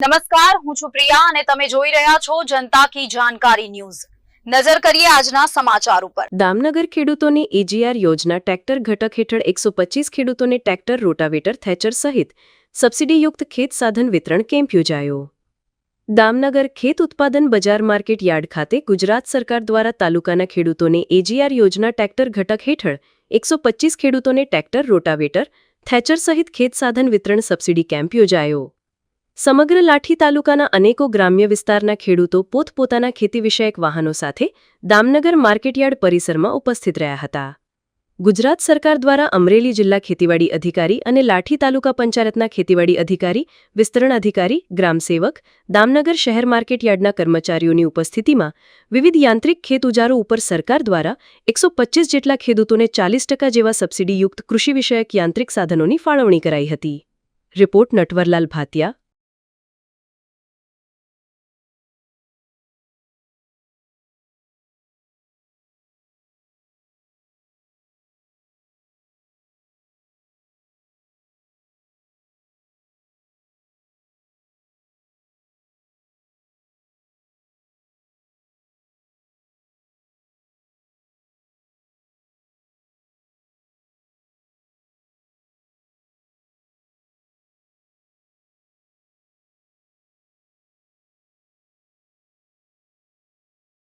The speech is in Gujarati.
નમસ્કાર, હું છું પ્રિયા અને તમે જોઈ રહ્યા છો જનતા કી જાણકારી ન્યૂઝ। નજર કરીએ આજના સમાચાર ઉપર। દામનગર ખેડૂતોને એજીઆર યોજના ટ્રેક્ટર ઘટક હેઠળ 125 ખેડૂતોને ટ્રેક્ટર, રોટાવેટર, થેચર સહિત સબસિડીયુક્ત ખેત સાધન વિતરણ કેમ્પ યોજાયો। દામનગર ખેત ઉત્પાદન બજાર માર્કેટ યાર્ડ ખાતે ગુજરાત સરકાર દ્વારા તાલુકાના ખેડૂતોને એજીઆર યોજના ટ્રેક્ટર ઘટક હેઠળ 125 ખેડૂતોને ટ્રેક્ટર, રોટાવેટર, થેચર સહિત ખેત સાધન વિતરણ સબસિડી કેમ્પ યોજાયો। સમગ્ર લાઠી તાલુકાના અનેકો ગ્રામ્ય વિસ્તારના ખેડૂતો પોતપોતાના ખેતી વિષયક વાહનો સાથે દામનગર માર્કેટયાર્ડ પરિસરમાં ઉપસ્થિત રહ્યા હતા। ગુજરાત સરકાર દ્વારા અમરેલી જિલ્લા ખેતીવાડી અધિકારી અને લાઠી તાલુકા પંચાયતના ખેતીવાડી અધિકારી, વિસ્તરણ અધિકારી, ગ્રામસેવક, દામનગર શહેર માર્કેટયાર્ડના કર્મચારીઓની ઉપસ્થિતિમાં વિવિધ યાંત્રિક ખેત ઉજારો ઉપર સરકાર દ્વારા 125 જેટલા ખેડૂતોને 40% જેવા સબસિડીયુક્ત કૃષિ વિષયક યાંત્રિક સાધનોની ફાળવણી કરાઈ હતી। રિપોર્ટ નટવરલાલ ભાતિયા,